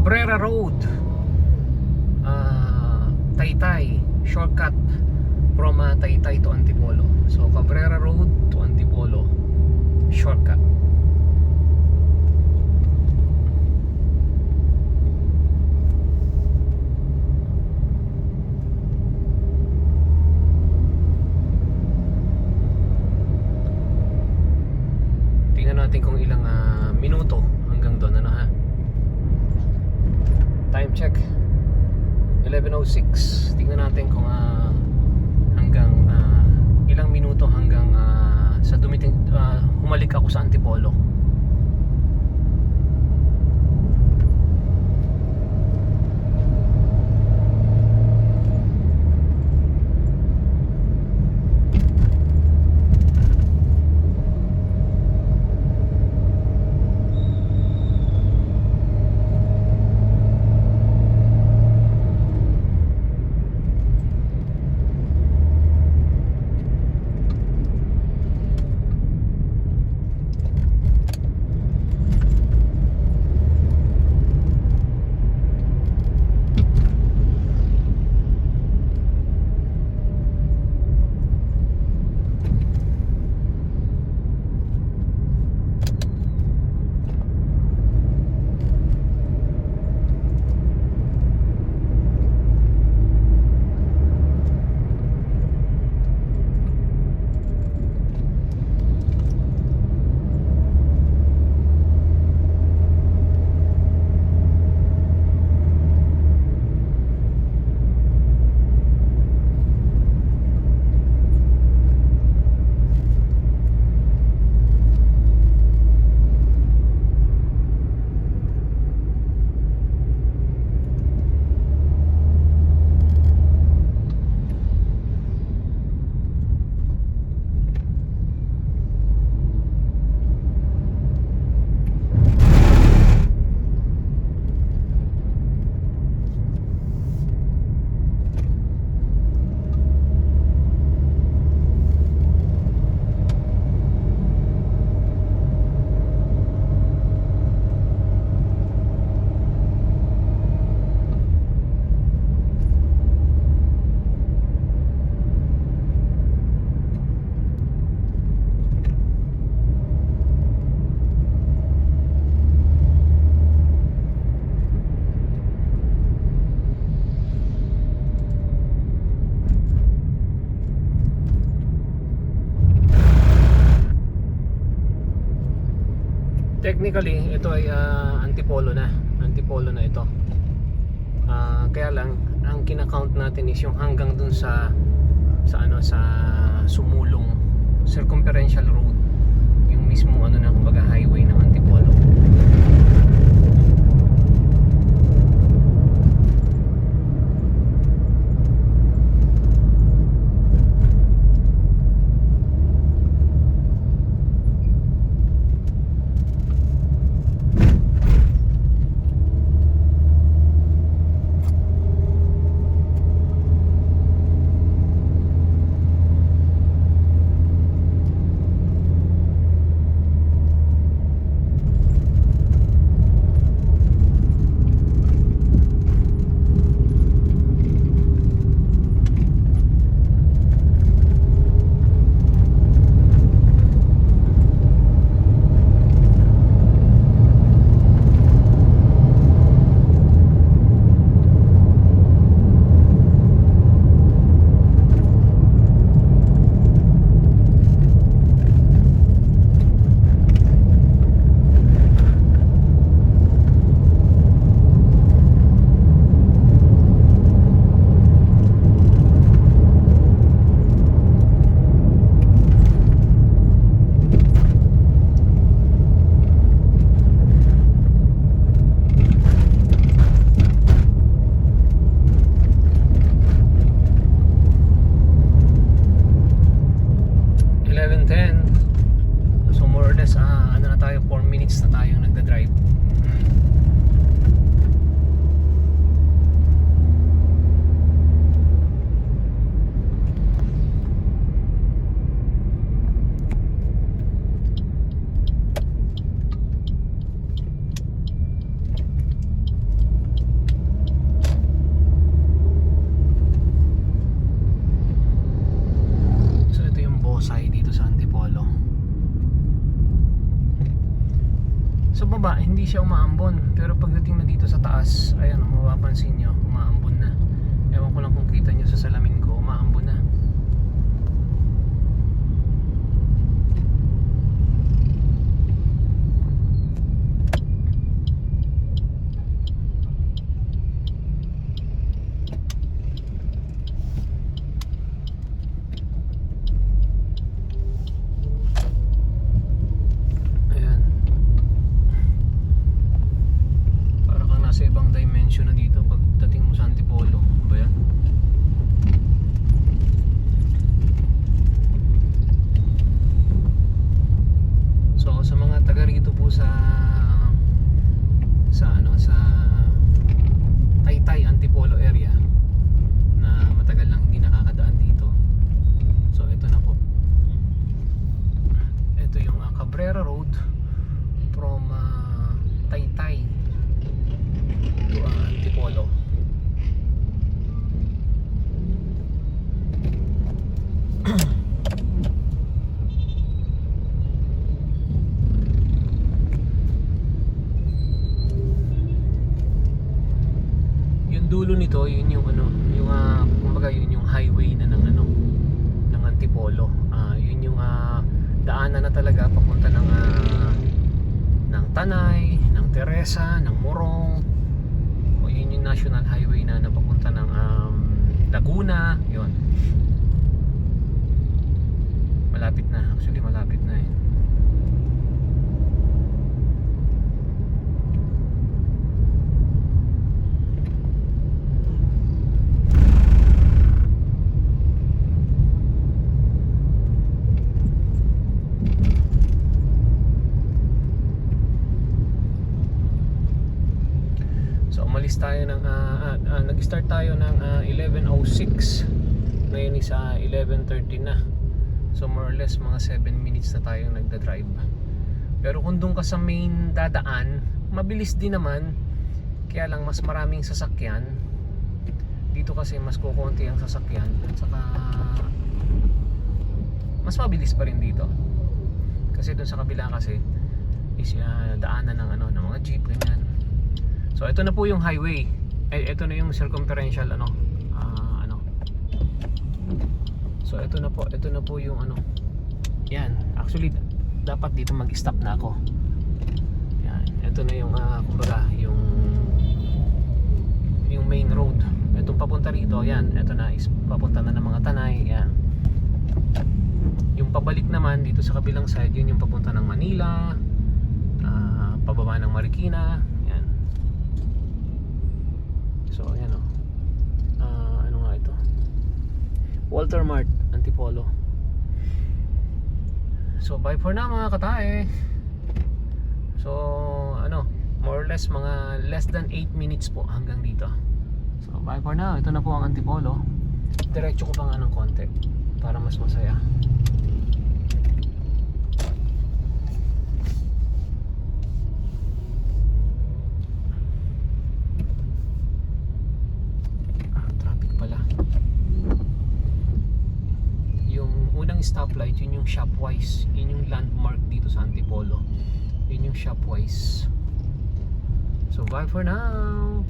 Cabrera Road, Taytay shortcut from Taytay to Antipolo. So Cabrera Road to Antipolo shortcut. Tingnan natin kung ilang minuto hanggang doon, ano ha. Time check 11:06. Tingnan natin kung hanggang ilang minuto hanggang sa humalik ako sa Antipolo. Technically, ito ay Antipolo na. Antipolo na ito. Kaya lang, ang kina-count natin is yung hanggang dun sa Sumulong Circumferential Road. Yung mismong kumbaga highway ng Antipolo. siya umaambon. Pero pagdating na dito sa taas, ayan, mapapansin nyo, umaambon na. Ewan ko lang kung kita nyo sa salamin ko, umaambon na. Sa ibang dimension na dito pagdating mo sa Antipolo. Ano ba yan? So sa mga taga rito po sa Taytay Antipolo area na matagal lang hindi nakakadaan dito. So ito na po. Ito yung Cabrera Road from Taytay to Antipolo. Yung dulo nito, yun yung kumbaga yun yung highway na ng Antipolo. Yun yung daanan na talaga papunta ng Tanay, ng Teresa, ng Morong. Yun yung national highway na papunta ng Laguna. Yun, malapit na, actually malapit na eh. Umalis tayo ng nag-start tayo ng 11:06. Ngayon is 11:30 na. So more or less mga 7 minutes na tayong nagda-drive. Pero kung doon ka sa main dadaan, mabilis din naman. Kaya lang mas maraming sasakyan. Dito kasi mas kukonti ang sasakyan at saka mas mabilis pa rin dito. Kasi doon sa kabila kasi is daanan ng mga jeep ganyan. So ito na po yung highway. Ito na yung circumferential So ito na po yung Yan, actually dapat dito mag-stop na ako. Yan, ito na yung kumbaga yung main road. Itong papunta rito, yan, ito na is papunta na ng mga Tanay, yan. Yung pabalik naman dito sa kabilang side, yun yung papunta ng Manila, pababa ng Marikina. So ayan ano nga ito, Walter Mart, Antipolo. So bye for now mga katae. So more or less mga less than 8 minutes po hanggang dito. So bye for now, ito na po ang Antipolo. Diretso ko pa nga ng konti para mas masaya. Stoplight, yun yung Shopwise. Yun yung landmark dito sa Antipolo. Yun yung Shopwise. So bye for now.